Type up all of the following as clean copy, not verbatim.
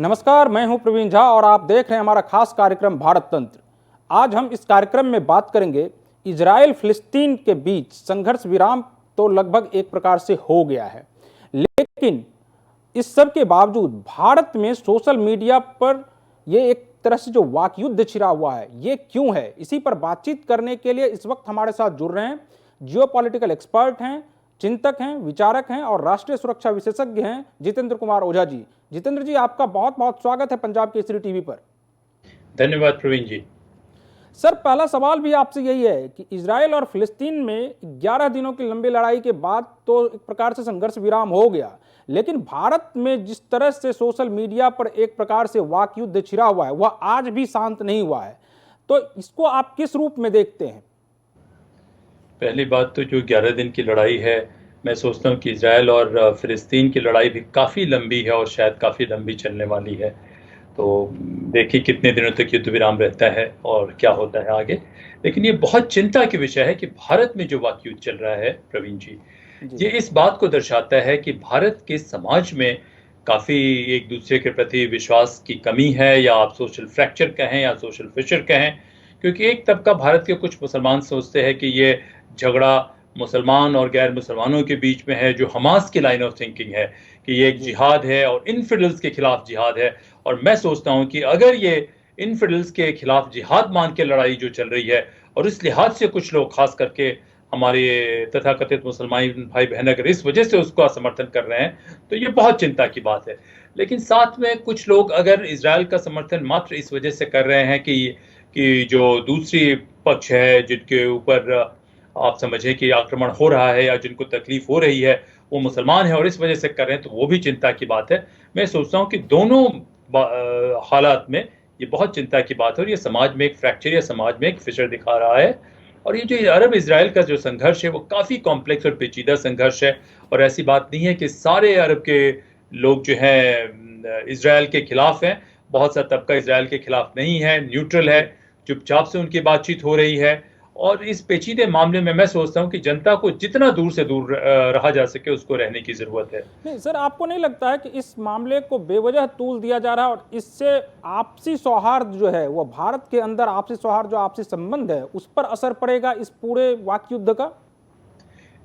नमस्कार, मैं हूं प्रवीण झा और आप देख रहे हैं हमारा खास कार्यक्रम भारत तंत्र। आज हम इस कार्यक्रम में बात करेंगे इजराइल फिलिस्तीन के बीच संघर्ष विराम तो लगभग एक प्रकार से हो गया है, लेकिन इस सब के बावजूद भारत में सोशल मीडिया पर ये एक तरह से जो वाकयुद्ध छिड़ा हुआ है, ये क्यों है? इसी पर बातचीत करने के लिए इस वक्त हमारे साथ जुड़ रहे हैं जियोपॉलिटिकल एक्सपर्ट हैं, चिंतक हैं, विचारक हैं और राष्ट्रीय सुरक्षा विशेषज्ञ हैं जितेंद्र कुमार ओझा जी। जितेंद्र जी, आपका बहुत बहुत स्वागत है पंजाब केसरी टीवी पर। धन्यवाद प्रवीण जी। सर, पहला सवाल भी आपसे यही है कि इजराइल और फिलिस्तीन में 11 दिनों की लंबी लड़ाई के बाद तो एक प्रकार से संघर्ष विराम हो गया, लेकिन भारत में जिस तरह से सोशल मीडिया पर एक प्रकार से वाक युद्ध छिड़ा हुआ है, वह आज भी शांत नहीं हुआ है। तो इसको आप किस रूप में देखते हैं? पहली बात तो जो 11 दिन की लड़ाई है, मैं सोचता हूँ कि इजराइल और फिलिस्तीन की लड़ाई भी काफ़ी लंबी है और शायद काफ़ी लंबी चलने वाली है। तो देखिए कितने दिनों तक युद्ध विराम रहता है और क्या होता है आगे। लेकिन ये बहुत चिंता की विषय है कि भारत में जो वाक युद्ध चल रहा है प्रवीण जी, ये इस बात को दर्शाता है कि भारत के समाज में काफ़ी एक दूसरे के प्रति विश्वास की कमी है, या आप सोशल फ्रैक्चर कहें या सोशल फिशर कहें। क्योंकि एक तबका भारत के कुछ मुसलमान सोचते हैं कि ये झगड़ा मुसलमान और गैर मुसलमानों के बीच में है, जो हमास की लाइन ऑफ थिंकिंग है कि ये एक जिहाद है और इनफिडल्स के खिलाफ जिहाद है। और मैं सोचता हूँ कि अगर ये इनफिडल्स के खिलाफ जिहाद मान के लड़ाई जो चल रही है, और इस लिहाज से कुछ लोग खास करके हमारे तथाकथित मुसलमान भाई बहन अगर इस वजह से उसका समर्थन कर रहे हैं, तो ये बहुत चिंता की बात है। लेकिन साथ में कुछ लोग अगर इजराइल का समर्थन मात्र इस वजह से कर रहे हैं कि जो दूसरी पक्ष है, जिनके ऊपर आप समझें कि आक्रमण हो रहा है या जिनको तकलीफ हो रही है, वो मुसलमान है और इस वजह से कर रहे हैं, तो वो भी चिंता की बात है। मैं सोचता हूँ कि दोनों हालात में ये बहुत चिंता की बात है और ये समाज में एक फ्रैक्चर या समाज में एक फिशर दिखा रहा है। और ये जो अरब इजराइल का जो संघर्ष है, वो काफ़ी कॉम्प्लेक्स और पेचीदा संघर्ष है। और ऐसी बात नहीं है कि सारे अरब के लोग जो हैं इजराइल के खिलाफ हैं। बहुत सा तबका इजराइल के खिलाफ नहीं है, न्यूट्रल है, चुपचाप से उनकी बातचीत हो रही है। और इस पेचीदे मामले में मैं सोचता हूं कि जनता को जितना दूर से दूर रहा जा सके उसको रहने की जरूरत है। नहीं सर, आपको नहीं लगता है कि इस मामले को बेवजह तूल दिया जा रहा है और इससे आपसी सौहार्द जो है, वो भारत के अंदर आपसी सौहार्द, जो आपसी संबंध है, उस पर असर पड़ेगा इस पूरे वाक युद्ध का?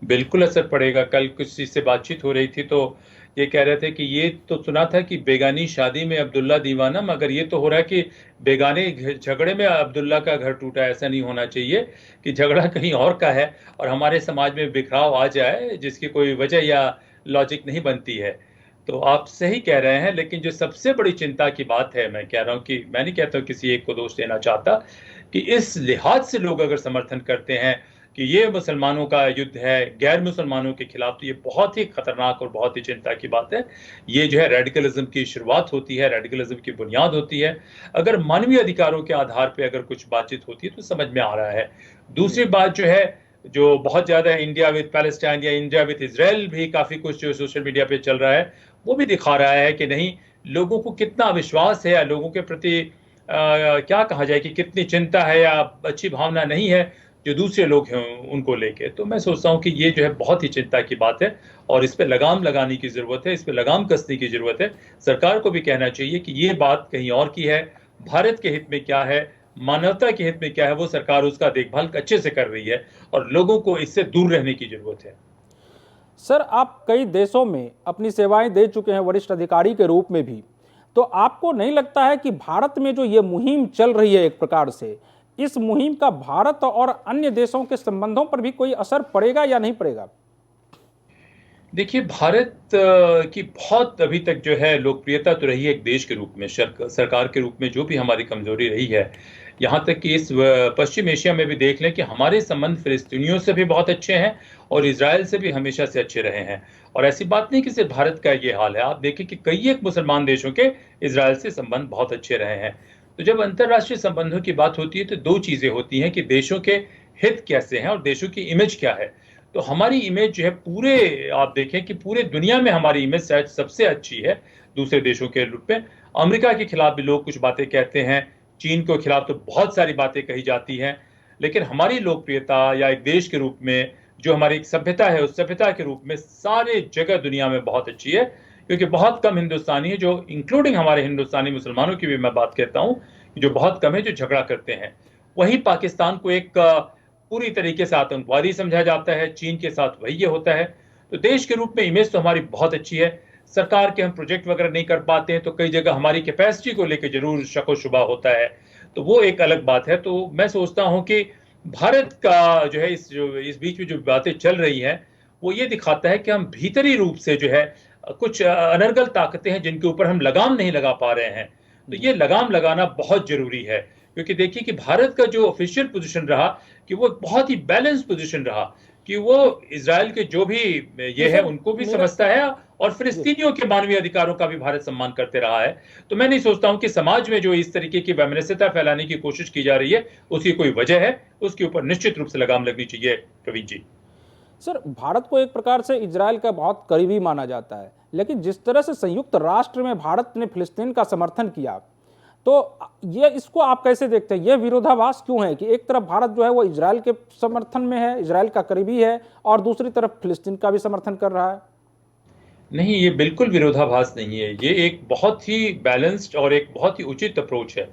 बिल्कुल असर पड़ेगा। कल किसी से बातचीत हो रही थी तो ये कह रहे थे कि ये तो सुना था कि बेगानी शादी में अब्दुल्ला दीवाना, मगर ये तो हो रहा है कि बेगाने झगड़े में अब्दुल्ला का घर टूटा। ऐसा नहीं होना चाहिए कि झगड़ा कहीं और का है और हमारे समाज में बिखराव आ जाए जिसकी कोई वजह या लॉजिक नहीं बनती है। तो आप सही कह रहे हैं, लेकिन जो सबसे बड़ी चिंता की बात है, मैं कह रहा हूँ कि मैं नहीं कहता हूँ किसी एक को दोष देना चाहता, कि इस लिहाज से लोग अगर समर्थन करते हैं कि ये मुसलमानों का युद्ध है गैर मुसलमानों के खिलाफ, तो ये बहुत ही खतरनाक और बहुत ही चिंता की बात है। ये जो है रेडिकलिज्म की शुरुआत होती है, रेडिकलिज्म की बुनियाद होती है। अगर मानवीय अधिकारों के आधार पर अगर कुछ बातचीत होती है तो समझ में आ रहा है। दूसरी बात जो है, जो बहुत ज्यादा इंडिया विद पैलेस्टाइन या इंडिया विद इजराइल भी काफी कुछ जो सोशल मीडिया पे चल रहा है, वो भी दिखा रहा है कि नहीं, लोगों को कितना विश्वास है या लोगों के प्रति क्या कहा जाए कि कितनी चिंता है या अच्छी भावना नहीं है जो दूसरे लोग हैं उनको लेके। तो मैं सोचता हूँ कि ये जो है बहुत ही चिंता की बात है और इस पे लगाम लगाने की जरूरत है, इस पे लगाम कसने की जरूरत है। सरकार को भी कहना चाहिए कि ये बात कहीं और की है, भारत के हित में क्या है, मानवता के हित में क्या है, वो सरकार उसका देखभाल अच्छे से कर रही है और लोगों को इससे दूर रहने की जरूरत है। सर, आप कई देशों में अपनी सेवाएं दे चुके हैं वरिष्ठ अधिकारी के रूप में भी, तो आपको नहीं लगता है कि भारत में जो ये मुहिम चल रही है एक प्रकार से, इस मुहिम का भारत और अन्य देशों के संबंधों पर भी कोई असर पड़ेगा या नहीं पड़ेगा? देखिए, भारत की बहुत अभी तक जो है लोकप्रियता तो रही है एक देश के रूप में, सरकार के रूप में जो भी हमारी कमजोरी रही है। यहाँ तक कि इस पश्चिम एशिया में भी देख लें कि हमारे संबंध फिलिस्तीनियों से भी बहुत अच्छे हैं और इजराइल से भी हमेशा से अच्छे रहे हैं। और ऐसी बात नहीं कि सिर्फ भारत का ये हाल है, आप देखें कि कई एक मुसलमान देशों के इजराइल से संबंध बहुत अच्छे रहे हैं। तो जब अंतर्राष्ट्रीय संबंधों की बात होती है तो दो चीजें होती हैं कि देशों के हित कैसे हैं और देशों की इमेज क्या है। तो हमारी इमेज जो है पूरे, आप देखें कि पूरे दुनिया में हमारी इमेज शायद सबसे अच्छी है दूसरे देशों के रूप में। अमेरिका के खिलाफ भी लोग कुछ बातें कहते हैं, चीन के खिलाफ तो बहुत सारी बातें कही जाती हैं, लेकिन हमारी लोकप्रियता या एक देश के रूप में जो हमारी एक सभ्यता है, उस सभ्यता के रूप में सारे जगह दुनिया में बहुत अच्छी है। क्योंकि बहुत कम हिंदुस्तानी है जो, इंक्लूडिंग हमारे हिंदुस्तानी मुसलमानों की भी मैं बात कहता हूँ, जो बहुत कम है जो झगड़ा करते हैं। वही पाकिस्तान को एक पूरी तरीके से आतंकवादी समझा जाता है, चीन के साथ वही ये होता है। तो देश के रूप में इमेज तो हमारी बहुत अच्छी है, सरकार के हम प्रोजेक्ट वगैरह नहीं कर पाते हैं तो कई जगह हमारी कैपेसिटी को लेकर जरूर शक व शुबा होता है, तो वो एक अलग बात है। तो मैं सोचता हूं कि भारत का जो है इस बीच में जो बातें चल रही हैं वो ये दिखाता है कि हम भीतरी रूप से जो है कुछ अनर्गल ताकतें हैं जिनके ऊपर हम लगाम नहीं लगा पा रहे हैं। तो ये लगाम लगाना बहुत जरूरी है, क्योंकि देखिए कि भारत का जो ऑफिशियल पोजीशन रहा कि वो बहुत ही बैलेंस पोजीशन रहा, कि वो इजराइल के जो भी ये है सर उनको भी मेरा समझता है और जी फिलिस्तीनियों के मानवीय अधिकारों का भी भारत सम्मान करते रहा है। तो मैं नहीं सोचता हूं कि समाज में जो इस तरीके की वैमनस्यता फैलाने की कोशिश की जा रही है उसकी कोई वजह है, उसके ऊपर निश्चित रूप से लगाम लगनी चाहिए। प्रवीण जी, सर, भारत को एक प्रकार से इजराइल का बहुत करीबी माना जाता है, लेकिन जिस तरह से संयुक्त राष्ट्र में भारत ने फिलिस्तीन का समर्थन किया, तो ये इसको आप कैसे देखते हैं? ये विरोधाभास क्यों है कि एक तरफ भारत जो है वो इजराइल के समर्थन में है, इजराइल का करीबी है, और दूसरी तरफ फिलिस्तीन का भी समर्थन कर रहा है? नहीं, ये बिल्कुल विरोधाभास नहीं है, ये एक बहुत ही बैलेंस्ड और एक बहुत ही उचित अप्रोच है।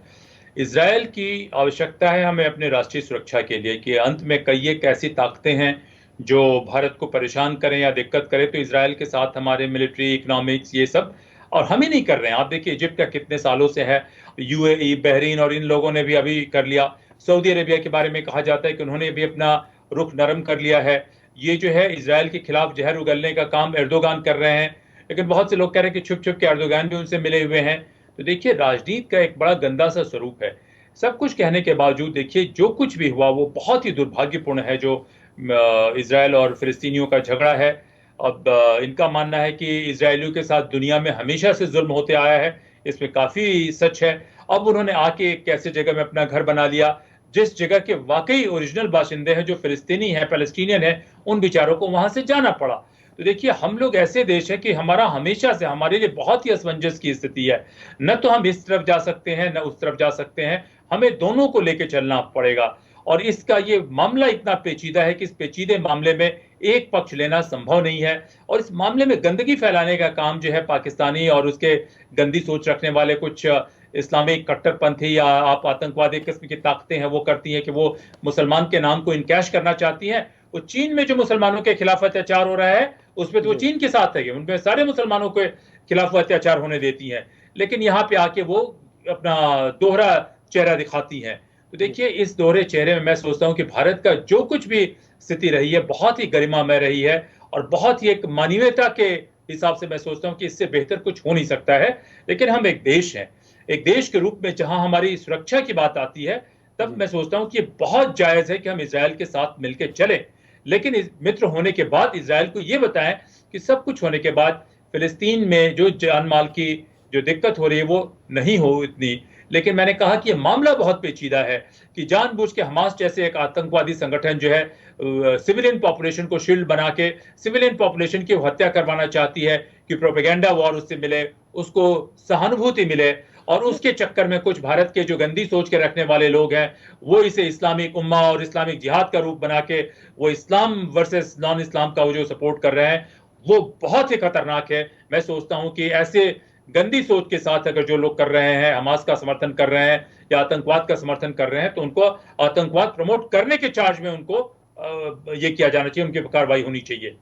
इजराइल की आवश्यकता है हमें अपने राष्ट्रीय सुरक्षा के लिए कि अंत में कई एक ऐसी ताकतें हैं जो भारत को परेशान करें या दिक्कत करें, तो इजराइल के साथ हमारे मिलिट्री इकोनॉमिक्स ये सब, और हम ही नहीं कर रहे हैं। आप देखिए इजिप्ट का कितने सालों से है, यूएई, बहरीन और इन लोगों ने भी अभी कर लिया। सऊदी अरेबिया के बारे में कहा जाता है कि उन्होंने भी अपना रुख नरम कर लिया है। ये जो है इजराइल के खिलाफ जहर उगलने का काम एर्दोगान कर रहे हैं, लेकिन बहुत से लोग कह रहे हैं कि छुप छुप के एर्दोगान भी उनसे मिले हुए हैं। तो देखिए राजनीति का एक बड़ा गंदा सा स्वरूप है। सब कुछ कहने के बावजूद देखिए जो कुछ भी हुआ वो बहुत ही दुर्भाग्यपूर्ण है, जो इजराइल और फिलिस्तीनियों का झगड़ा है। अब इनका मानना है कि इजरायलियों के साथ दुनिया में हमेशा से जुल्म होते आया है, इसमें काफी सच है। अब उन्होंने आके एक ऐसे जगह में अपना घर बना लिया जिस जगह के वाकई ओरिजिनल बाशिंदे हैं, जो फिलिस्तीनी हैं, पैलेस्टीनियन हैं, उन बेचारों को वहां से जाना पड़ा। तो देखिए हम लोग ऐसे देश हैं कि हमारा हमेशा से हमारे लिए बहुत ही असमंजस की स्थिति है, न तो हम इस तरफ जा सकते हैं न उस तरफ जा सकते हैं, हमें दोनों को लेकर चलना पड़ेगा। और इसका ये मामला इतना पेचीदा है कि इस पेचीदे मामले में एक पक्ष लेना संभव नहीं है, और इस मामले में गंदगी फैलाने का काम जो है पाकिस्तानी और उसके गंदी सोच रखने वाले कुछ इस्लामिक कट्टरपंथी या आप आतंकवादी किस्म की ताकतें हैं वो करती हैं कि वो मुसलमान के नाम को इनकैश करना चाहती हैं। वो चीन में जो मुसलमानों के खिलाफ अत्याचार हो रहा है उसमें तो वो चीन के साथ है, उनमें सारे मुसलमानों के खिलाफ अत्याचार होने देती हैं, लेकिन यहाँ पे आके वो अपना दोहरा चेहरा दिखाती हैं। तो देखिए इस दोहरे चेहरे में मैं सोचता हूँ कि भारत का जो कुछ भी स्थिति रही है बहुत ही गरिमामय रही है, और बहुत ही एक मानवीयता के हिसाब से मैं सोचता हूँ कि इससे बेहतर कुछ हो नहीं सकता है। लेकिन हम एक देश हैं, एक देश के रूप में जहां हमारी सुरक्षा की बात आती है तब मैं सोचता हूं कि ये बहुत जायज है कि हम इजराइल के साथ मिलकर चलें, लेकिन मित्र होने के बाद इजराइल को ये बताएं कि सब कुछ होने के बाद फिलिस्तीन में जो जान माल की जो दिक्कत हो रही है वो नहीं हो इतनी। लेकिन मैंने कहा कि ये मामला बहुत पेचीदा है कि जानबूझ के हमास जैसे एक आतंकवादी संगठन जो है सिविलियन पॉपुलेशन को शील्ड बना के सिविलियन पॉपुलेशन की हत्या करवाना चाहती है कि प्रोपेगेंडा वॉर उससे मिले, उसको सहानुभूति मिले, और उसके चक्कर में कुछ भारत के जो गंदी सोच के रखने वाले लोग हैं वो इसे इस्लामिक उम्मा और इस्लामिक जिहाद का रूप बना के वो इस्लाम वर्सेस नॉन इस्लाम का वो जो सपोर्ट कर रहे हैं वो बहुत ही खतरनाक है। मैं सोचता हूं कि ऐसे गंदी सोच के साथ अगर जो लोग कर रहे हैं, हमास का समर्थन कर रहे हैं या आतंकवाद का समर्थन कर रहे हैं, तो उनको आतंकवाद प्रमोट करने के चार्ज में उनको ये किया जाना चाहिए, उनकी कार्रवाई होनी चाहिए।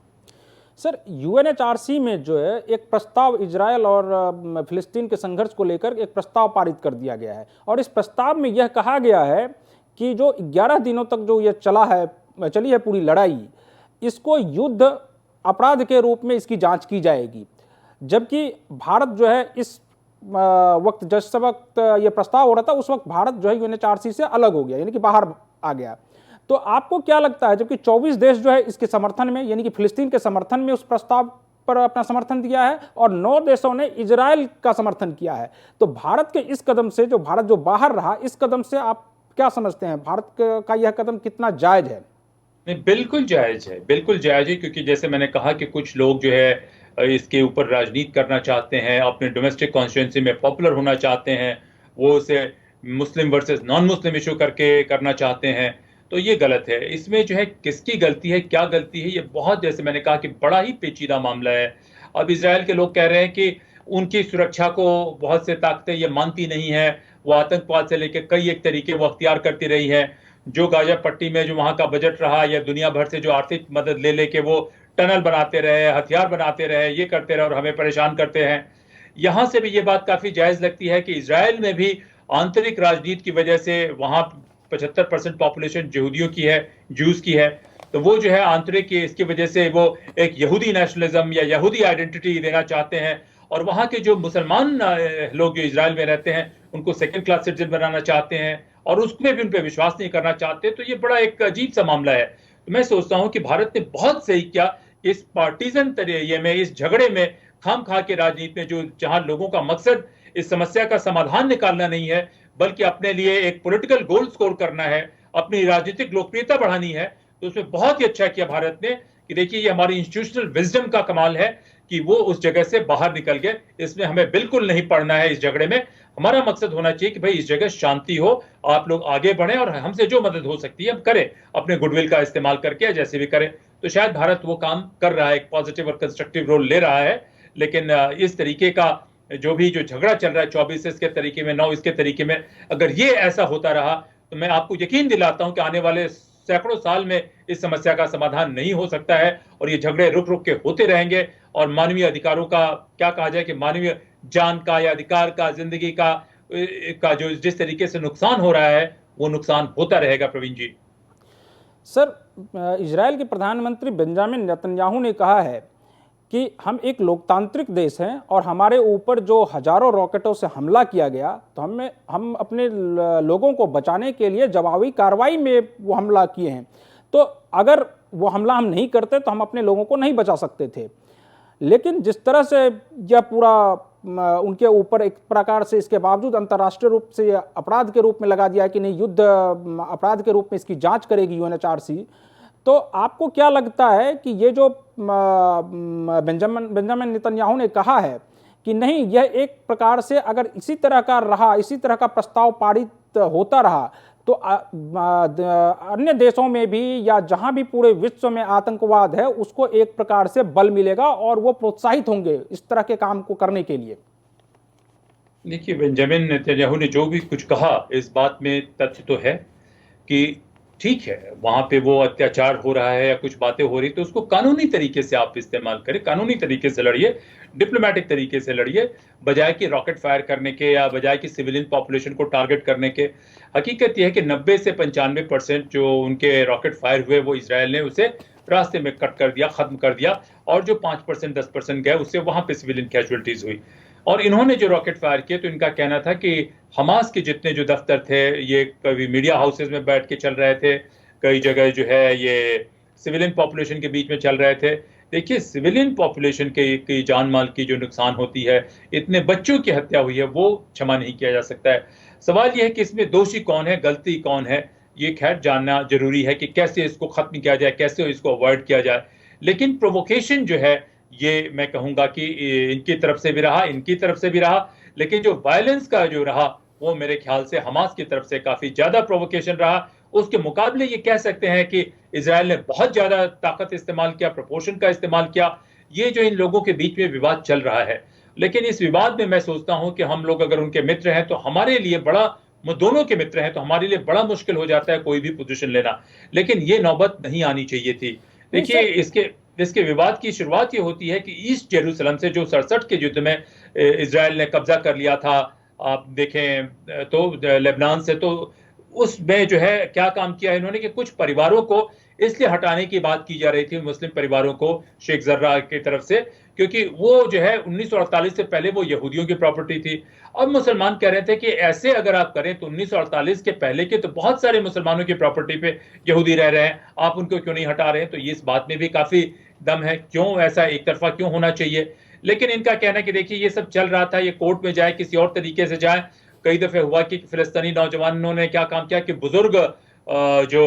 सर, यूएनएचआरसी में जो है एक प्रस्ताव इजरायल और फिलिस्तीन के संघर्ष को लेकर एक प्रस्ताव पारित कर दिया गया है, और इस प्रस्ताव में यह कहा गया है कि जो 11 दिनों तक जो ये चली है पूरी लड़ाई, इसको युद्ध अपराध के रूप में इसकी जांच की जाएगी। जबकि भारत जो है इस वक्त जिस वक्त ये प्रस्ताव हो रहा था उस वक्त भारत जो है यूएनएचआरसी से अलग हो गया, यानी कि बाहर आ गया। तो आपको क्या लगता है, जबकि 24 देश जो है इसके समर्थन में यानी कि फिलिस्तीन के समर्थन में उस प्रस्ताव पर अपना समर्थन दिया है और 9 देशों ने इजराइल का समर्थन किया है, तो भारत के इस कदम से जो भारत जो बाहर रहा, इस कदम से आप क्या समझते हैं, भारत का यह कदम कितना जायज है? नहीं, बिल्कुल जायज है, बिल्कुल जायज है, क्योंकि जैसे मैंने कहा कि कुछ लोग जो है इसके ऊपर राजनीति करना चाहते हैं, अपने डोमेस्टिक कॉन्स्टिट्यूंसी में पॉपुलर होना चाहते हैं, वो उसे मुस्लिम वर्सेस नॉन मुस्लिम इशू करके करना चाहते हैं। तो ये गलत है। इसमें जो है किसकी गलती है, क्या गलती है, ये बहुत, जैसे मैंने कहा कि बड़ा ही पेचीदा मामला है। अब इजराइल के लोग कह रहे हैं कि उनकी सुरक्षा को बहुत से ताकतें ये मानती नहीं है, वो आतंकवाद से लेकर कई एक तरीके वो अख्तियार करती रही है। जो गाजा पट्टी में जो वहां का बजट रहा, या दुनिया भर से जो आर्थिक मदद ले लेके वो टनल बनाते रहे, हथियार बनाते रहे, ये करते रहे और हमें परेशान करते हैं। यहां से भी ये बात काफी जायज लगती है कि इजराइल में भी आंतरिक राजनीति की वजह से वहां 75% पॉपुलेशन यहूदियों की है, जूस की है। तो वो जो है आंतरिक इसकी वजह से वो एक यहूदी नेशनलिज्म या यहूदी आइडेंटिटी देना चाहते हैं, और वहां के जो मुसलमान लोग जो इजराइल में रहते हैं उनको सेकंड क्लास सिटीजन बनाना चाहते हैं, और उसमें भी उन पर विश्वास नहीं करना चाहते। तो ये बड़ा एक अजीब सा मामला है। तो मैं सोचता हूं कि भारत ने बहुत सही किया इस पार्टीजन तरीके में, इस झगड़े में, खाम खा के राजनीति में, जो जहां लोगों का मकसद इस समस्या का समाधान निकालना नहीं है बल्कि अपने लिए एक पॉलिटिकल गोल स्कोर करना है, अपनी राजनीतिक लोकप्रियता बढ़ानी है, तो उसमें बहुत ही अच्छा किया भारत ने कि देखिए ये हमारी इंस्टीट्यूशनल विजडम का कमाल है कि वो उस जगह से बाहर निकल गए। इसमें हमें बिल्कुल नहीं पड़ना है इस झगड़े में। हमारा मकसद होना चाहिए कि भाई इस जगह शांति हो, आप लोग आगे बढ़ें और हमसे जो मदद हो सकती है हम करें, अपने गुडविल का इस्तेमाल करके या जैसे भी करें। तो शायद भारत वो काम कर रहा है, एक पॉजिटिव और कंस्ट्रक्टिव रोल ले रहा है। लेकिन इस तरीके का जो झगड़ा चल रहा है 24 इसके तरीके में, 9 इसके तरीके में, अगर ये ऐसा होता रहा तो मैं आपको यकीन दिलाता हूं कि आने वाले सैकड़ों साल में इस समस्या का समाधान नहीं हो सकता है, और ये झगड़े रुक रुक के होते रहेंगे। और मानवीय अधिकारों का क्या कहा जाए कि मानवीय जान का या अधिकार का, जिंदगी का जो जिस तरीके से नुकसान हो रहा है वो नुकसान होता रहेगा। प्रवीण जी, सर, इजराइल के प्रधानमंत्री बेंजामिन नेतन्याहू ने कहा है कि हम एक लोकतांत्रिक देश हैं और हमारे ऊपर जो हजारों रॉकेटों से हमला किया गया, तो हम अपने लोगों को बचाने के लिए जवाबी कार्रवाई में वो हमला किए हैं। तो अगर वो हमला हम नहीं करते तो हम अपने लोगों को नहीं बचा सकते थे। लेकिन जिस तरह से यह पूरा उनके ऊपर एक प्रकार से, इसके बावजूद अंतर्राष्ट्रीय रूप से अपराध के रूप में लगा दिया है कि नहीं, युद्ध अपराध के रूप में इसकी जांच करेगी यूएनएचआरसी। तो आपको क्या लगता है कि ये जो बेंजामिन नेतन्याहू ने कहा है कि नहीं, यह एक प्रकार से अगर इसी तरह का रहा, इसी तरह का प्रस्ताव पारित होता रहा तो अन्य देशों में भी या जहां भी पूरे विश्व में आतंकवाद है उसको एक प्रकार से बल मिलेगा और वो प्रोत्साहित होंगे इस तरह के काम को करने के लिए? देखिए, बेंजामिन नेतन्याहू ने जो भी कुछ कहा, इस बात में तथ्य तो है कि ठीक है, वहां पे वो अत्याचार हो रहा है या कुछ बातें हो रही, तो उसको कानूनी तरीके से आप इस्तेमाल करें, कानूनी तरीके से लड़िए, डिप्लोमेटिक तरीके से लड़िए, बजाय कि रॉकेट फायर करने के या बजाय कि सिविलियन पॉपुलेशन को टारगेट करने के। हकीकत यह है कि 90 से 95% जो उनके रॉकेट फायर हुए वो इसराइल ने उसे रास्ते में कट कर दिया, खत्म कर दिया, और जो 5% 10% गए उससे वहां पे सिविलियन कैजुअलिटीज हुई। और इन्होंने जो रॉकेट फायर किए, तो इनका कहना था कि हमास के जितने जो दफ्तर थे ये कभी मीडिया हाउसेज में बैठ के चल रहे थे, कई जगह जो है ये सिविलियन पॉपुलेशन के बीच में चल रहे थे। देखिए, सिविलियन पॉपुलेशन की जान माल की जो नुकसान होती है, इतने बच्चों की हत्या हुई है, वो क्षमा नहीं किया जा सकता है। सवाल यह है कि इसमें दोषी कौन है, गलती कौन है, ये खैर जानना जरूरी है कि कैसे इसको खत्म किया जाए, कैसे इसको अवॉइड किया जाए। लेकिन प्रोवोकेशन जो है, ये मैं कहूंगा कि इनकी तरफ से भी रहा, इनकी तरफ से भी रहा, लेकिन जो वायलेंस का जो रहा वो मेरे ख्याल से हमास की तरफ से काफी ज्यादा प्रोवोकेशन रहा। उसके मुकाबले ये कह सकते हैं कि इजराइल ने बहुत ज्यादा ताकत इस्तेमाल किया, प्रपोर्शन का इस्तेमाल किया। ये जो इन लोगों के बीच में विवाद चल रहा है, लेकिन इस विवाद में मैं सोचता हूं कि हम लोग अगर उनके मित्र हैं तो हमारे लिए बड़ा, दोनों के मित्र हैं तो हमारे लिए बड़ा मुश्किल हो जाता है कोई भी पोजीशन लेना। लेकिन ये नौबत नहीं आनी चाहिए थी। देखिए, इसके विवाद की शुरुआत ये होती है कि ईस्ट जेरूसलम से जो 67 के युद्ध में इजराइल ने कब्जा कर लिया था, आप देखें तो लेबनान से, तो उसमें जो है क्या काम किया इन्होंने कि कुछ परिवारों को इसलिए हटाने की बात की जा रही थी, मुस्लिम परिवारों को शेख जर्रा की तरफ से, क्योंकि वो जो है 1948 से पहले वो यहूदियों की प्रॉपर्टी थी। अब मुसलमान कह रहे थे कि ऐसे अगर आप करें तो 1948 के पहले के तो बहुत सारे मुसलमानों की प्रॉपर्टी पे यहूदी रह रहे हैं, आप उनको क्यों नहीं हटा रहे हैं? तो ये इस बात में भी काफी दम है, क्यों ऐसा एक तरफा क्यों होना चाहिए? लेकिन इनका कहना है कि देखिए ये सब चल रहा था, ये कोर्ट में जाए, किसी और तरीके से जाए। कई दफे हुआ कि फिलिस्तीनी नौजवानों ने क्या काम किया कि बुजुर्ग जो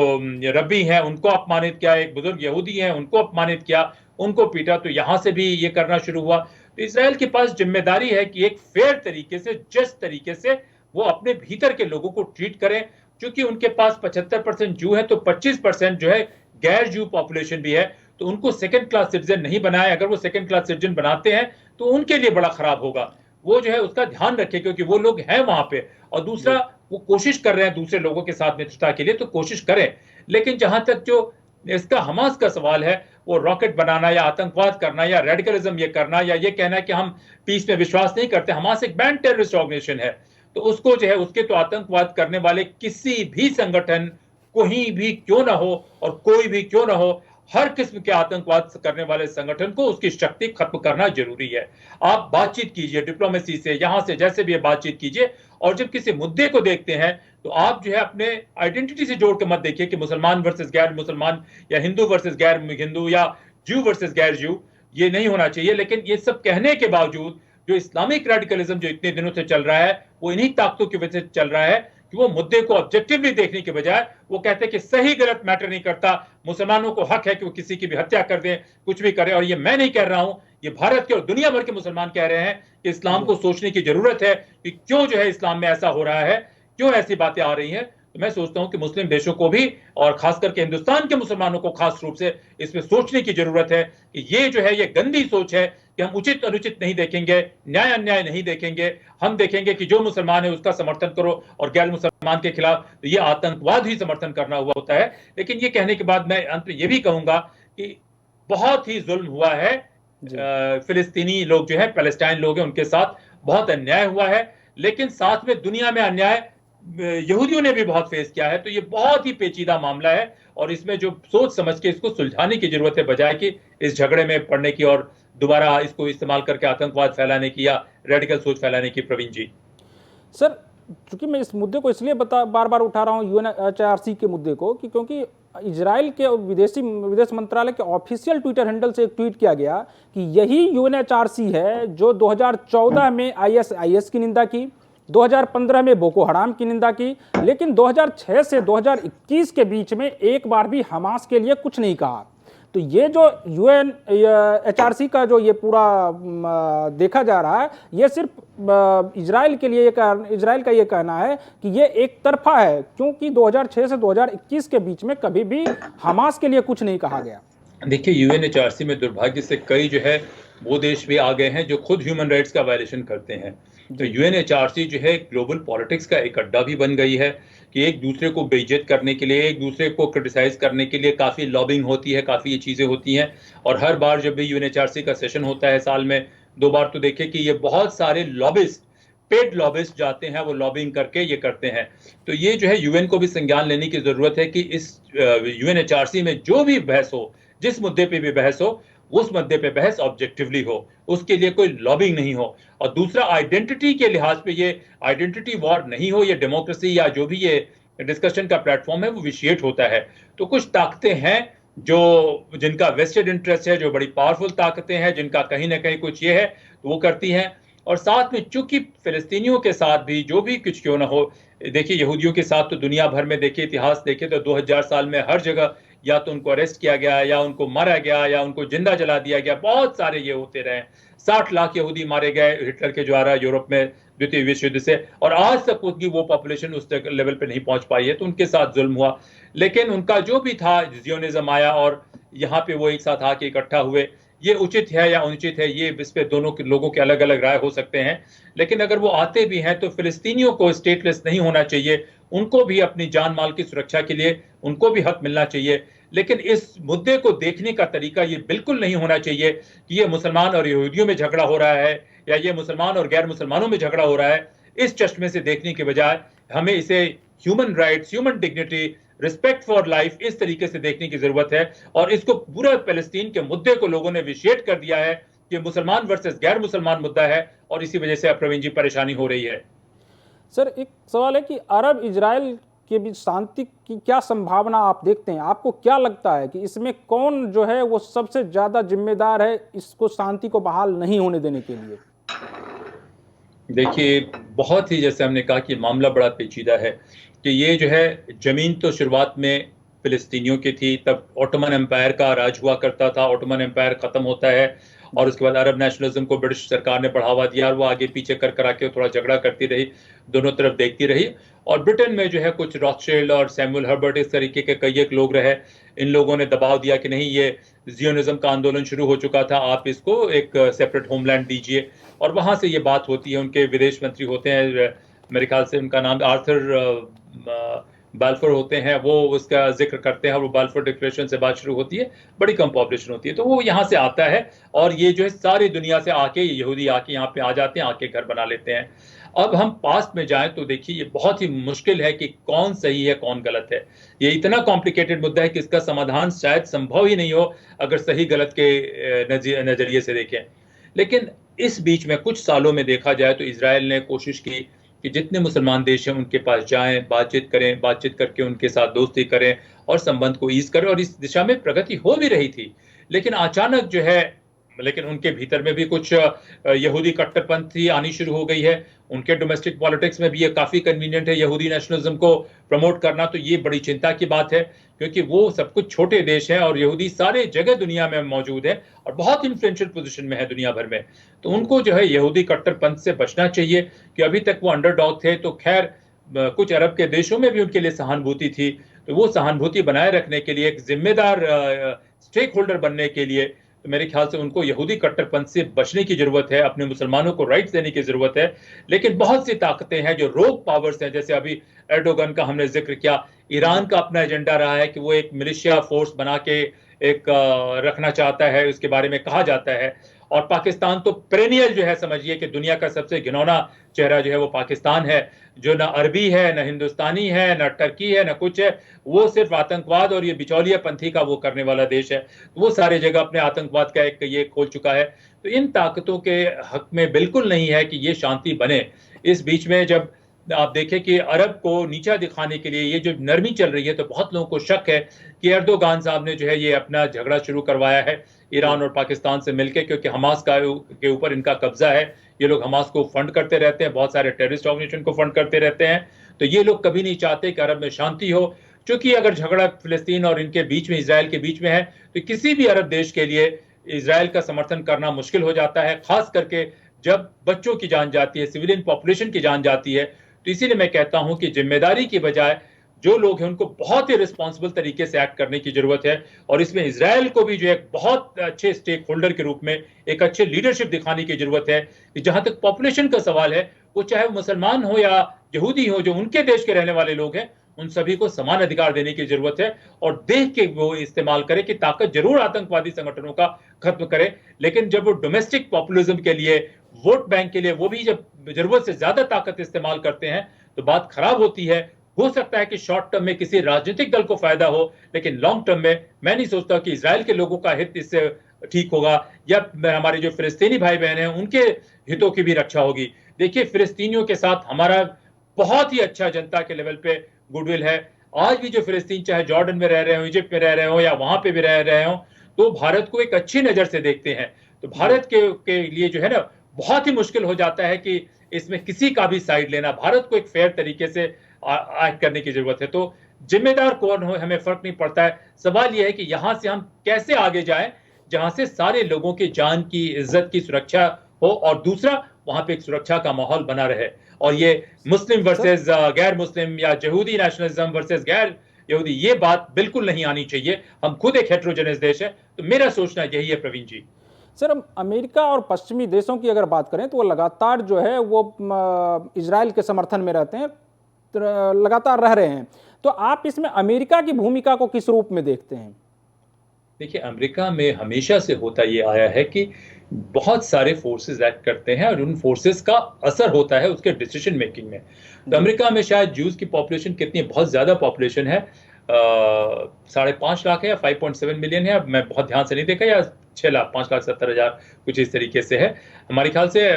रब्बी हैं उनको अपमानित किया, एक बुजुर्ग यहूदी हैं उनको अपमानित किया, उनको पीटा। तो यहां से भी ये करना शुरू हुआ। तो इसराइल के पास जिम्मेदारी है कि एक फेयर तरीके से, जस्ट तरीके से वो अपने भीतर के लोगों को ट्रीट करें, क्योंकि उनके पास 75% जू है, तो 25% जो है गैर जू पॉपुलेशन भी है, तो उनको सेकंड क्लास सिटीजन नहीं बनाए। अगर वो सेकंड क्लास सिटीजन बनाते हैं तो उनके लिए बड़ा खराब होगा। वो जो है उसका ध्यान रखें, क्योंकि वो लोग हैं वहां पे। और दूसरा, वो कोशिश कर रहे हैं दूसरे लोगों के साथ मित्रता के लिए, तो कोशिश करें। लेकिन जहां तक जो इसका हमास का सवाल है, वो रॉकेट बनाना या आतंकवाद करना या रेडिकलिज्म ये करना या ये कहना कि हम पीस में विश्वास नहीं करते। हमास एक बैंड टेररिस्ट ऑर्गेनाइजेशन है, तो उसको जो है उसके तो आतंकवाद करने वाले किसी भी संगठन, कोई भी क्यों ना हो और कोई भी क्यों ना हो, हर किस्म के आतंकवाद करने वाले संगठन को उसकी शक्ति खत्म करना जरूरी है। आप बातचीत कीजिए डिप्लोमेसी से, यहां से जैसे भी बातचीत कीजिए, और जब किसी मुद्दे को देखते हैं तो आप जो है अपने आइडेंटिटी से जोड़ के मत देखिए कि मुसलमान वर्सेस गैर मुसलमान या हिंदू वर्सेस गैर हिंदू या जू वर्सेस गैर जू। ये नहीं होना चाहिए। लेकिन ये सब कहने के बावजूद जो इस्लामिक रेडिकलिज्म जो इतने दिनों से चल रहा है, वो इन्हीं ताकतों की वजह से चल रहा है कि वो मुद्दे को ऑब्जेक्टिवली देखने के बजाय वो कहते हैं कि सही गलत मैटर नहीं करता, मुसलमानों को हक है कि वो किसी की भी हत्या कर दें, कुछ भी करें। और ये मैं नहीं कह रहा हूं, ये भारत के और दुनिया भर के मुसलमान कह रहे हैं कि इस्लाम को सोचने की जरूरत है कि क्यों जो है इस्लाम में ऐसा हो रहा है, क्यों ऐसी बातें आ रही हैं। तो मैं सोचता हूं कि मुस्लिम देशों को भी और खास करके हिंदुस्तान के मुसलमानों को खास रूप से इसमें सोचने की जरूरत है कि ये जो है ये गंदी सोच है कि हम उचित अनुचित नहीं देखेंगे, न्याय अन्याय नहीं देखेंगे। हम देखेंगे कि जो मुसलमान है उसका समर्थन करो और गैर मुसलमान के खिलाफ तो ये आतंकवाद ही समर्थन करना हुआ होता है। लेकिन ये कहने के बाद मैं अंत में ये भी कहूंगा कि बहुत ही जुल्म हुआ है, फिलिस्तीनी लोग जो है, पैलेस्टाइन लोग हैं, उनके साथ बहुत अन्याय हुआ है। लेकिन साथ में दुनिया में अन्याय यहूदियों ने भी बहुत फेस किया है। तो ये बहुत ही पेचीदा मामला है और इसमें जो सोच समझ के इसको सुलझाने की जरूरत है, बजाय कि इस झगड़े में पड़ने की और दोबारा इसको इस्तेमाल करके आतंकवाद फैलाने की या रेडिकल सोच फैलाने की। प्रवीण जी सर, चूंकि मैं इस मुद्दे को इसलिए बार बार उठा रहा हूँ, यूएनएचआरसी के मुद्दे को, कि क्योंकि इजराइल के विदेश मंत्रालय के ऑफिशियल ट्विटर हैंडल से एक ट्वीट किया गया कि यही यूएनएचआरसी है जो 2014 में आईएसआईएस की निंदा की, 2015 में बोको हराम की निंदा की, लेकिन 2006 से 2021 के बीच में एक बार भी हमास के लिए कुछ नहीं कहा। तो ये जो यूएनएचआरसी का जो ये पूरा देखा जा रहा है, ये सिर्फ इजराइल के लिए, इजराइल का ये कहना है कि ये एक तरफा है, क्योंकि 2006 से 2021 के बीच में कभी भी हमास के लिए कुछ नहीं कहा गया। देखिए, यूएनएचआरसी में दुर्भाग्य से कई जो है वो देश भी आ गए हैं जो खुद ह्यूमन राइट्स का वायलेशन करते हैं। तो यूएनएचआरसी जो है ग्लोबल पॉलिटिक्स का एक अड्डा भी बन गई है कि एक दूसरे को बेइज्जत करने के लिए, एक दूसरे को क्रिटिसाइज करने के लिए काफ़ी लॉबिंग होती है, काफ़ी ये चीज़ें होती हैं। और हर बार जब भी यूएनएचआरसी का सेशन होता है साल में 2 बार, तो देखें कि ये बहुत सारे लॉबिस्ट, पेड लॉबिस्ट जाते हैं, वो लॉबिंग करके ये करते हैं। तो ये जो है यूएन को भी संज्ञान लेने की ज़रूरत है कि इस यूएनएचआरसी में जो भी बहस हो, जिस मुद्दे पे भी बहस हो, उस मुद्दे पे बहस ऑब्जेक्टिवली हो, उसके लिए कोई लॉबिंग नहीं हो। और दूसरा, आइडेंटिटी के लिहाज पे ये आइडेंटिटी वॉर नहीं हो, ये डेमोक्रेसी या जो भी ये डिस्कशन का प्लेटफॉर्म है वो विशिएट होता है। तो कुछ ताकतें हैं जो जिनका वेस्टेड इंटरेस्ट है, जो बड़ी पावरफुल ताकतें हैं, जिनका कहीं ना कहीं कुछ ये है तो वो करती हैं। और साथ में चूंकि फिलिस्तीनियों के साथ भी जो भी कुछ क्यों ना हो, देखिए यहूदियों के साथ तो दुनिया भर में देखिए, इतिहास देखे तो 2000 साल में हर जगह या तो उनको अरेस्ट किया गया, या उनको मारा गया, या उनको जिंदा जला दिया गया। बहुत सारे ये होते रहे। 60 लाख यहूदी मारे गए हिटलर के द्वारा यूरोप में द्वितीय विश्व युद्ध से, और आज तक उनकी वो पॉपुलेशन उस लेवल पे नहीं पहुंच पाई है। तो उनके साथ जुल्म हुआ। लेकिन उनका जो भी था, जियोनिज्म आया और यहाँ पे वो एक साथ आके इकट्ठा हुए। ये उचित है या अनुचित है, ये इस पे दोनों के लोगों के अलग अलग राय हो सकते हैं। लेकिन अगर वो आते भी हैं तो फिलिस्तीनियों को स्टेटलेस नहीं होना चाहिए, उनको भी अपनी जान माल की सुरक्षा के लिए उनको भी हक मिलना चाहिए। लेकिन इस मुद्दे को देखने का तरीका ये बिल्कुल नहीं होना चाहिए कि ये मुसलमान और यहूदियों में झगड़ा हो रहा है या ये मुसलमान और गैर मुसलमानों में झगड़ा हो रहा है। इस चश्मे से देखने के बजाय हमें इसे human rights, human dignity, respect for life, इस तरीके से देखने की जरूरत है। और इसको पूरा पैलेस्टीन के मुद्दे को लोगों ने विशेष कर दिया है कि मुसलमान वर्सेस गैर मुसलमान मुद्दा है, और इसी वजह से प्रवीण जी परेशानी हो रही है। सर, एक सवाल है कि अरब इजराइल के बीच शांति की क्या संभावना आप देखते हैं? आपको क्या लगता है कि इसमें कौन जो है वो सबसे ज्यादा जिम्मेदार है इसको शांति को बहाल नहीं होने देने के लिए? देखिए, बहुत ही, जैसे हमने कहा कि मामला बड़ा पेचीदा है कि ये जो है जमीन तो शुरुआत में फिलिस्तीनियों की थी। तब ओटोमन एम्पायर का राज हुआ करता था, ओटोमन एम्पायर खत्म होता है और उसके बाद अरब नेशनलिज्म को ब्रिटिश सरकार ने बढ़ावा दिया और वो आगे पीछे कर करा के थोड़ा झगड़ा करती रही, दोनों तरफ देखती रही। और ब्रिटेन में जो है कुछ रॉथशिल्ड और सैमुअल हर्बर्ट इस तरीके के कई एक लोग रहे, इन लोगों ने दबाव दिया कि नहीं, ये जियोनिज्म का आंदोलन शुरू हो चुका था, आप इसको एक सेपरेट होमलैंड दीजिए। और वहां से ये बात होती है, उनके विदेश मंत्री होते हैं, मेरे ख्याल से उनका नाम आर्थर बाल्फोर होते हैं, वो उसका जिक्र करते हैं और वो बाल्फोर डिक्लेरेशन से बात शुरू होती है, बड़ी कम पॉपुलेशन होती है, तो वो यहाँ से आता है और ये जो है सारी दुनिया से आके यहूदी आके यहाँ पे आ जाते हैं, आके घर बना लेते हैं। अब हम पास्ट में जाएं तो देखिए ये बहुत ही मुश्किल है कि कौन सही है कौन गलत है। ये इतना कॉम्प्लिकेटेड मुद्दा है कि इसका समाधान शायद संभव ही नहीं हो अगर सही गलत के नजरिए से देखें। लेकिन इस बीच में कुछ सालों में देखा जाए तो इजराइल ने कोशिश की कि जितने मुसलमान देश हैं उनके पास जाएं, बातचीत करें, बातचीत करके उनके साथ दोस्ती करें और संबंध को ईज करें, और इस दिशा में प्रगति हो भी रही थी। लेकिन अचानक जो है, लेकिन उनके भीतर में भी कुछ यहूदी कट्टरपंथी आनी शुरू हो गई है। उनके डोमेस्टिक पॉलिटिक्स में भी ये काफी कन्वीनियंट है यहूदी नेशनलिज्म को प्रमोट करना, तो ये बड़ी चिंता की बात है क्योंकि वो सब कुछ छोटे देश हैं और यहूदी सारे जगह दुनिया में मौजूद है और बहुत इन्फ्लुएंशियल पोजीशन में है दुनिया भर में। तो उनको जो है यहूदी कट्टरपंथ से बचना चाहिए कि अभी तक वो अंडरडॉग थे, तो खैर कुछ अरब के देशों में भी उनके लिए सहानुभूति थी, तो वो सहानुभूति बनाए रखने के लिए, एक जिम्मेदार स्टेक होल्डर बनने के लिए, तो मेरे ख्याल से उनको यहूदी कट्टरपंथ से बचने की जरूरत है, अपने मुसलमानों को राइट्स देने की जरूरत है। लेकिन बहुत सी ताकतें हैं जो रोग पावर्स हैं, जैसे अभी एर्डोगन का हमने जिक्र किया, ईरान का अपना एजेंडा रहा है कि वो एक मिलिशिया फोर्स बना के एक रखना चाहता है, उसके बारे में कहा जाता है। और पाकिस्तान तो पेरेनियल जो है, समझिए कि दुनिया का सबसे घिनौना चेहरा जो है वो पाकिस्तान है, जो ना अरबी है, ना हिंदुस्तानी है, ना टर्की है, ना कुछ है, वो सिर्फ आतंकवाद और ये बिचौलिया पंथी का वो करने वाला देश है। वो सारे जगह अपने आतंकवाद का एक ये खोल चुका है। तो इन ताकतों के हक में बिल्कुल नहीं है कि ये शांति बने। इस बीच में जब आप देखें कि अरब को नीचा दिखाने के लिए ये जो नरमी चल रही है, तो बहुत लोगों को शक है कि एर्दोगान साहब ने जो है ये अपना झगड़ा शुरू करवाया है ईरान और पाकिस्तान से मिलकर, क्योंकि हमास के ऊपर इनका कब्जा है। ये लोग हमास को फंड करते रहते हैं, बहुत सारे टेररिस्ट ऑर्गेनाइजेशन को फंड करते रहते हैं। तो ये लोग कभी नहीं चाहते कि अरब में शांति हो, क्योंकि अगर झगड़ा फिलिस्तीन और इनके बीच में, इजराइल के बीच में है, तो किसी भी अरब देश के लिए इजराइल का समर्थन करना मुश्किल हो जाता है, खास करके जब बच्चों की जान जाती है, सिविलियन पॉपुलेशन की जान जाती है। तो इसीलिए मैं कहता हूं कि जिम्मेदारी की बजाय जो लोग हैं उनको बहुत ही रिस्पॉन्सिबल तरीके से एक्ट करने की जरूरत है, और इसमें इजराइल को भी जो एक बहुत अच्छे स्टेक होल्डर के रूप में एक अच्छे लीडरशिप दिखाने की जरूरत है कि जहां तक पॉपुलेशन का सवाल है, वो चाहे मुसलमान हो या यहूदी हो, जो उनके देश के रहने वाले लोग हैं, उन सभी को समान अधिकार देने की जरूरत है। और देख के वो इस्तेमाल करे कि ताकत जरूर आतंकवादी संगठनों का खत्म करे, लेकिन जब वो डोमेस्टिक पॉपुलिज्म के लिए, वोट बैंक के लिए, वो भी जब जरूरत से ज्यादा ताकत इस्तेमाल करते हैं तो बात खराब होती है। हो सकता है कि शॉर्ट टर्म में किसी राजनीतिक दल को फायदा हो, लेकिन लॉन्ग टर्म में मैं नहीं सोचता कि इजराइल के लोगों का हित इससे ठीक होगा, या हमारे जो फिलिस्तीनी भाई बहन हैं उनके हितों की भी रक्षा होगी। देखिए, फिलिस्तीनियों के साथ हमारा बहुत ही अच्छा जनता के लेवल पे गुडविल है। आज भी जो फिलिस्तीन, चाहे जॉर्डन में रह रहे हो, इजिप्ट में रह रहे हो, या वहां पे भी रह रहे हो, तो भारत को एक अच्छी नजर से देखते हैं। तो भारत के लिए जो है ना, बहुत ही मुश्किल हो जाता है कि इसमें किसी का भी साइड लेना। भारत को एक फेयर तरीके से एक्ट करने की जरूरत है। तो जिम्मेदार कौन हो हमें फर्क नहीं पड़ता है, सवाल यह है कि यहां से हम कैसे आगे जाएं जहां से सारे लोगों की जान की, इज्जत की सुरक्षा हो, और दूसरा वहां पे एक सुरक्षा का माहौल बना रहे। और ये मुस्लिम वर्सेस गैर मुस्लिम, या यहूदी नेशनलिज्म वर्सेस गैर यहूदी, ये बात बिल्कुल नहीं आनी चाहिए। हम खुद एक हेटेरोजेनस देश है, तो मेरा सोचना यही है प्रवीण जी। सर, हम अमेरिका और पश्चिमी देशों की अगर बात करें तो वो लगातार जो है वो इजराइल के समर्थन में रहते हैं, लगातार रह रहे हैं। तो आप इसमें अमेरिका की भूमिका को किस रूप में देखते हैं? देखिए, अमेरिका में हमेशा से होता ये आया है कि बहुत सारे फोर्सेस एक्ट करते हैं और उन फोर्सेस का असर होता है उसके डिसीजन मेकिंग में। तो अमेरिका में शायद ज्यूज की पॉपुलेशन कितनी, बहुत ज्यादा पॉपुलेशन है, 5.5 लाख है या 5.7 मिलियन है, मैं बहुत ध्यान से नहीं देखा, या 6 लाख, 5,70,000 कुछ इस तरीके से है हमारे ख्याल से।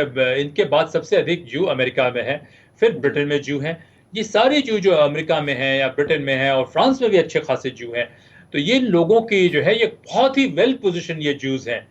इनके बाद सबसे अधिक जू अमेरिका में है, फिर ब्रिटेन में जू हैं। ये सारे जू जो अमेरिका में हैं या ब्रिटेन में हैं, और फ्रांस में भी अच्छे खासे जू हैं। तो ये लोगों की जो है ये बहुत ही वेल पोजिशन ये जूज हैं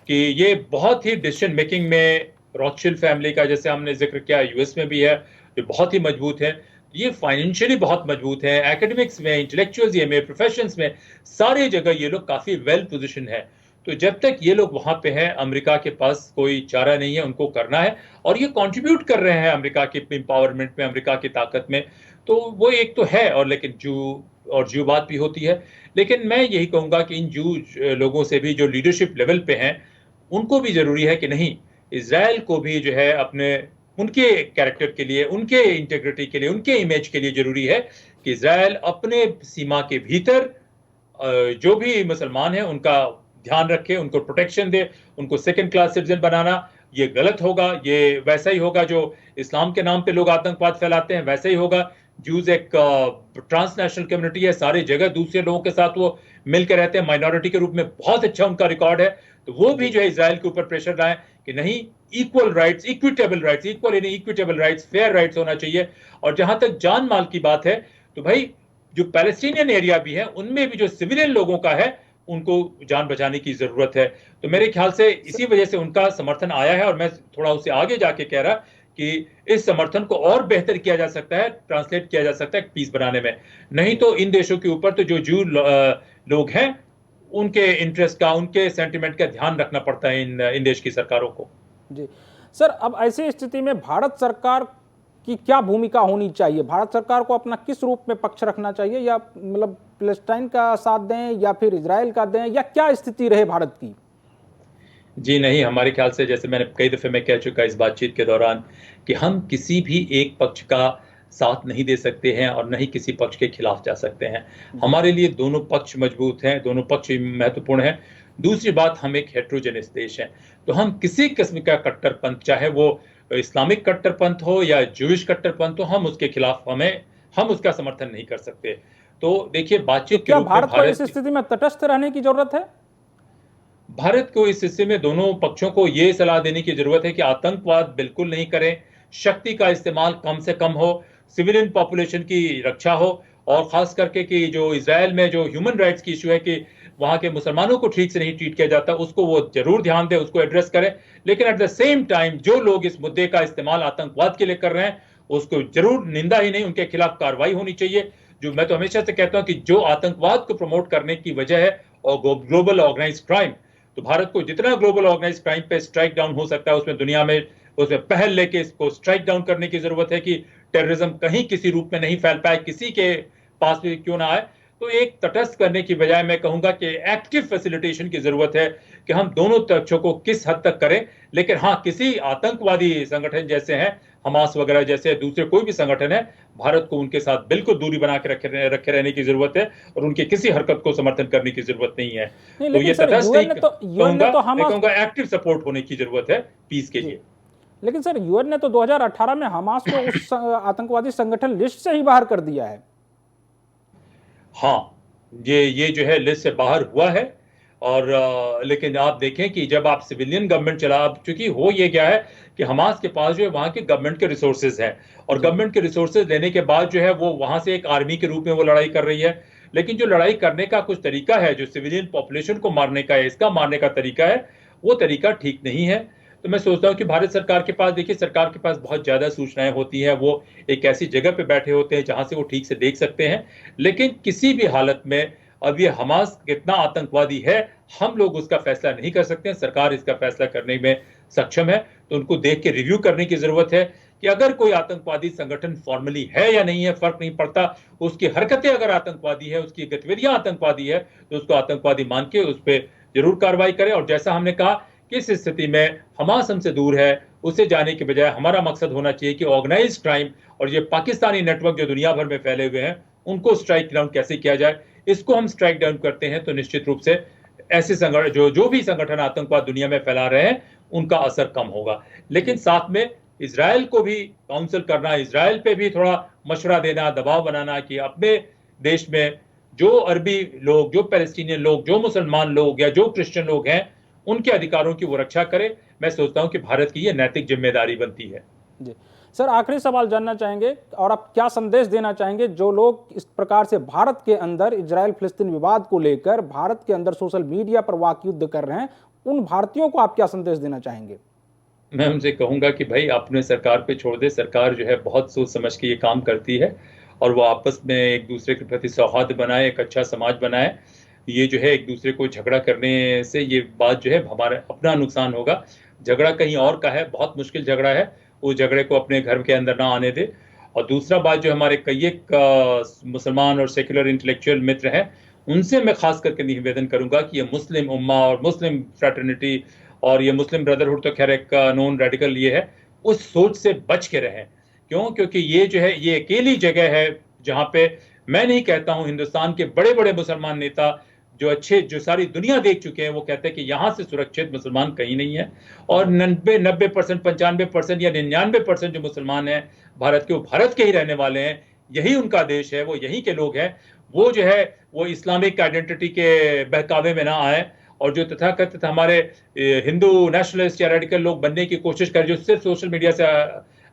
कि ये बहुत ही डिसीजन मेकिंग में, रॉथशिल्ड फैमिली का जैसे हमने जिक्र किया, यूएस में भी है, जो बहुत ही मजबूत है। ये फाइनेंशियली बहुत मजबूत है, एकेडमिक्स में, इंटेलेक्चुअल्स में, प्रोफेशंस में, सारे जगह ये लोग काफी वेल पोजिशन है। तो जब तक ये लोग वहां पे हैं, अमेरिका के पास कोई चारा नहीं है, उनको करना है, और ये कंट्रीब्यूट कर रहे हैं अमेरिका के एम्पावरमेंट में, अमेरिका की ताकत में। तो वो एक तो है, और लेकिन जू बात भी होती है। लेकिन मैं यही कहूंगा कि इन जू लोगों से भी जो लीडरशिप लेवल पे हैं, उनको भी जरूरी है कि नहीं, इसराइल को भी जो है अपने, उनके कैरेक्टर के लिए, उनके इंटेग्रिटी के लिए, उनके इमेज के लिए जरूरी है कि इसराइल अपने सीमा के भीतर जो भी मुसलमान हैं उनका ध्यान रखे, उनको प्रोटेक्शन दे। उनको सेकंड क्लास सिटीजन बनाना ये गलत होगा। ये वैसा ही होगा जो इस्लाम के नाम पे लोग आतंकवाद फैलाते हैं, वैसा ही होगा। जूज एक ट्रांसनेशनल कम्युनिटी है, सारी जगह दूसरे लोगों के साथ वो मिलकर रहते हैं, माइनॉरिटी के रूप में बहुत अच्छा उनका रिकॉर्ड है। तो वो भी जो है इसराइल के ऊपर प्रेशर लाए कि नहीं, equal rights, equitable rights, equal यानी इक्विटेबल राइट्स, फेयर राइट्स होना चाहिए। और जहां तक जान माल की बात है, तो भाई जो पैलेस्टीनियन एरिया भी है, उनमें भी जो सिविलियन लोगों का है, उनको जान बचाने की जरूरत है। तो मेरे ख्याल से इसी वजह से उनका समर्थन आया है, और मैं थोड़ा उससे आगे जाके कह रहा कि इस समर्थन को और बेहतर किया जा सकता है, ट्रांसलेट किया जा सकता है पीस बनाने में। नहीं तो इन देशों के ऊपर तो जो जू लोग हैं, उनके इंटरेस्ट का, उनके सेंटिमेंट का ध्यान रखना पड़ता है इन देश की सरकारों को। जी सर, अब ऐसी स्थिति में भारत सरकार की क्या भूमिका होनी चाहिए? भारत सरकार को अपना किस रूप में पक्ष रखना चाहिए, या मतलब पैलेस्टाइन का साथ दें या फिर इजराइल का दें, या क्या स्थिति रहे भारत की? जी नहीं, हमारे ख्याल से, जैसे मैंने कई दफे मैं कह चुका इस बातचीत के दौरान, कि हम किसी भी एक पक्ष का साथ नहीं दे सकते हैं और नहीं किसी पक्ष के खिलाफ जा सकते हैं। हमारे लिए दोनों पक्ष मजबूत हैं, दोनों पक्ष महत्वपूर्ण हैं। दूसरी बात, हम एक हेट्रोजेनियस देश हैं, तो हम किसी किस्म का कट्टरपंथ, चाहे वो इस्लामिक कट्टरपंथ हो या जूइश कट्टरपंथ हो, हम उसके खिलाफ हम उसका समर्थन नहीं कर सकते। तो देखिए, बातचीत तो के क्या रूप में भारत को इस स्थिति में तटस्थ रहने की जरूरत है? भारत को इस हिस्से में दोनों पक्षों को यह सलाह देने की जरूरत है कि आतंकवाद बिल्कुल नहीं करें, शक्ति का इस्तेमाल कम से कम हो, सिविलियन पॉपुलेशन की रक्षा हो, और खास करके कि जो इजराइल में जो ह्यूमन राइट्स की इशू है कि वहां के मुसलमानों को ठीक से नहीं ट्रीट किया जाता, उसको वो जरूर ध्यान दे, उसको एड्रेस करे। लेकिन एट द सेम टाइम जो लोग इस मुद्दे का इस्तेमाल आतंकवाद के लिए कर रहे हैं, उसको जरूर निंदा ही नहीं, उनके खिलाफ कार्रवाई होनी चाहिए। जो मैं तो हमेशा से कहता हूं कि जो आतंकवाद को प्रमोट करने की वजह है और ग्लोबल ऑर्गेनाइज्ड क्राइम, तो भारत को जितना ग्लोबल ऑर्गेनाइज्ड क्राइम पे स्ट्राइक डाउन हो सकता है, उसमें दुनिया में उसमें पहल लेके इसको स्ट्राइक डाउन करने की जरूरत है कि टेररिज्म कहीं किसी रूप में नहीं फैल पाए, किसी के पास भी क्यों ना आए। तो एक तटस्थ करने की बजाय मैं कहूंगा कि एक्टिव फैसिलिटेशन की जरूरत है कि हम दोनों पक्षों को किस हद तक करें। लेकिन हाँ, किसी आतंकवादी संगठन जैसे हैं, हमास वगैरह जैसे दूसरे कोई भी संगठन है, भारत को उनके साथ बिल्कुल दूरी बना के रखे रहने की जरूरत है, और उनकी किसी हरकत को समर्थन करने की जरूरत नहीं है। नहीं, तो ये तटस्थ यूएन ने तो मैं कहूंगा एक्टिव सपोर्ट होने की जरूरत है पीस के लिए। लेकिन सर, यूएन ने तो 2018 में हमास को उस आतंकवादी संगठन लिस्ट से ही बाहर कर दिया है। हाँ, ये जो है लिस्ट से बाहर हुआ है। और लेकिन आप देखें कि जब आप सिविलियन गवर्नमेंट चला, अब चूंकि हो ये क्या है कि हमास के पास जो है वहां के गवर्नमेंट के रिसोर्सेज हैं, और गवर्नमेंट के रिसोर्सेज लेने के बाद जो है वो वहां से एक आर्मी के रूप में वो लड़ाई कर रही है। लेकिन जो लड़ाई करने का कुछ तरीका है, जो सिविलियन पॉपुलेशन को मारने का है, इसका मारने का तरीका है, वो तरीका ठीक नहीं है। तो मैं सोचता हूँ कि भारत सरकार के पास, देखिए, सरकार के पास बहुत ज्यादा सूचनाएं होती हैं, वो एक ऐसी जगह पे बैठे होते हैं जहां से वो ठीक से देख सकते हैं। लेकिन किसी भी हालत में अब ये हमास कितना आतंकवादी है, हम लोग उसका फैसला नहीं कर सकते हैं, सरकार इसका फैसला करने में सक्षम है। तो उनको देख के रिव्यू करने की जरूरत है कि अगर कोई आतंकवादी संगठन फॉर्मली है या नहीं है, फर्क नहीं पड़ता, उसकी हरकतें अगर आतंकवादी है, उसकी गतिविधियां आतंकवादी है, तो उसको आतंकवादी मान के उस पर जरूर कार्रवाई करें। और जैसा हमने कहा कि इस स्थिति में हमास हमसे दूर है, उसे जाने के बजाय हमारा मकसद होना चाहिए कि ऑर्गेनाइज्ड क्राइम और ये पाकिस्तानी नेटवर्क जो दुनिया भर में फैले हुए हैं, उनको स्ट्राइक डाउन कैसे किया जाए। इसको हम स्ट्राइक डाउन करते हैं तो निश्चित रूप से ऐसे संगठन, जो भी संगठन आतंकवाद दुनिया में फैला रहे हैं, उनका असर कम होगा। लेकिन साथ में इजराइल को भी काउंसिल करना, इजराइल पे भी थोड़ा मशवरा देना, दबाव बनाना कि अपने देश में जो अरबी लोग, जो पैलेस्टीनियन लोग, जो मुसलमान लोग या जो क्रिश्चियन लोग हैं, उनके अधिकारों की वो रक्षा करे। मैं सोचता हूं कि भारत की ये नैतिक जिम्मेदारी बनती है। जी सर, आखिरी सवाल जानना चाहेंगे, और आप क्या संदेश देना चाहेंगे जो लोग इस प्रकार से भारत के अंदर इजराइल फिलिस्तीन विवाद को लेकर भारत के अंदर सोशल मीडिया पर वाक युद्ध कर रहे हैं, उन भारतीयों को आप क्या संदेश देना चाहेंगे? मैं उनसे कहूँगा कि भाई अपने सरकार पे छोड़ दे। सरकार जो है बहुत सोच समझ के ये काम करती है और वो आपस में एक दूसरे के प्रति सौहार्द बनाए, एक अच्छा समाज बनाए। ये जो है एक दूसरे को झगड़ा करने से ये बात जो है हमारा अपना नुकसान होगा। झगड़ा कहीं और का है, बहुत मुश्किल झगड़ा है, उस झगड़े को अपने घर के अंदर ना आने दे। और दूसरा बात, जो हमारे कई एक मुसलमान और सेक्युलर इंटेलेक्चुअल मित्र हैं, उनसे मैं खास करके निवेदन करूंगा कि ये मुस्लिम उम्मा और मुस्लिम फ्रेटर्निटी और ये मुस्लिम ब्रदरहुड तो खैर एक नॉन रेडिकल ये है, उस सोच से बच के रहें। क्यों? क्योंकि ये जो है ये अकेली जगह है जहां पे मैं नहीं कहता हूं, हिंदुस्तान के बड़े बड़े मुसलमान नेता जो अच्छे, जो सारी दुनिया देख चुके हैं, वो कहते हैं कि यहां से सुरक्षित मुसलमान कहीं नहीं है। और 90% 95% या 99% जो मुसलमान हैं भारत के, वो भारत के ही रहने वाले हैं, यही उनका देश है, वो यहीं के लोग हैं। वो जो है वो इस्लामिक आइडेंटिटी के बहकावे में ना आए और जो तथाकथित हमारे हिंदू नेशनलिस्ट या रेडिकल लोग बनने की कोशिश करें, जो सिर्फ सोशल मीडिया से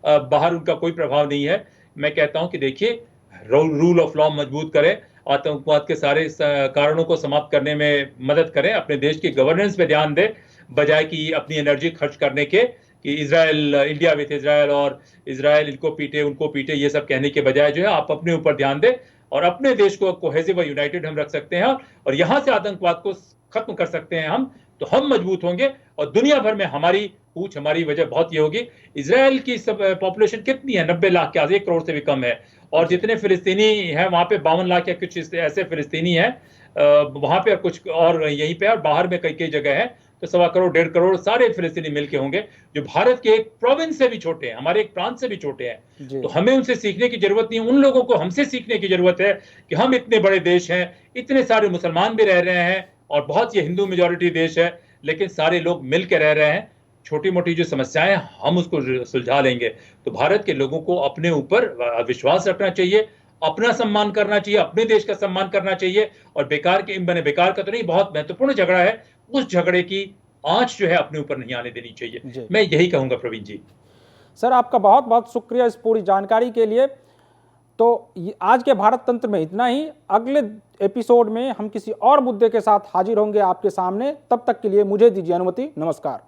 बाहर उनका कोई प्रभाव नहीं है। मैं कहता हूं कि देखिए, रूल ऑफ लॉ मजबूत करें, आतंकवाद के सारे कारणों को समाप्त करने में मदद करें, अपने देश की गवर्नेंस पे ध्यान दें, बजाय कि अपनी एनर्जी खर्च करने के कि इजराइल, इंडिया विथ इजराइल और इजराइल इनको पीटे उनको पीटे, ये सब कहने के बजाय जो है आप अपने ऊपर ध्यान दें और अपने देश को कोहेसिव व यूनाइटेड हम रख सकते हैं और यहां से आतंकवाद को खत्म कर सकते हैं हम, तो हम मजबूत होंगे और दुनिया भर में हमारी पूछ, हमारी वजह बहुत ये होगी। इजराइल की सब पॉपुलेशन कितनी है? 90 लाख के आगे, 1 करोड़ से भी कम है। और जितने फिलिस्तीनी हैं वहां पे 52 लाख या कुछ ऐसे फिलिस्तीनी हैं वहां पे, और कुछ और यहीं पे, और बाहर में कई कई जगह है, तो 1.25 करोड़ 1.5 करोड़ सारे फिलिस्तीनी मिलके होंगे, जो भारत के एक प्रोविंस से भी छोटे हैं, हमारे एक प्रांत से भी छोटे हैं। तो हमें उनसे सीखने की जरूरत नहीं है, उन लोगों को हमसे सीखने की जरूरत है कि हम इतने बड़े देश हैं, इतने सारे मुसलमान भी रह रहे हैं और बहुत ये हिंदू मेजोरिटी देश है, लेकिन सारे लोग मिल के रह रहे हैं। छोटी मोटी जो समस्याएं हम उसको सुलझा लेंगे। तो भारत के लोगों को अपने ऊपर विश्वास रखना चाहिए, अपना सम्मान करना चाहिए, अपने देश का सम्मान करना चाहिए और बेकार के बने, बेकार का तो नहीं, बहुत महत्वपूर्ण झगड़ा है, उस झगड़े की आंच जो है अपने ऊपर नहीं आने देनी चाहिए। मैं यही कहूंगा प्रवीण जी। सर, आपका बहुत बहुत शुक्रिया इस पूरी जानकारी के लिए। तो आज के भारत तंत्र में इतना ही। अगले एपिसोड में हम किसी और मुद्दे के साथ हाजिर होंगे आपके सामने। तब तक के लिए मुझे दीजिए अनुमति। नमस्कार।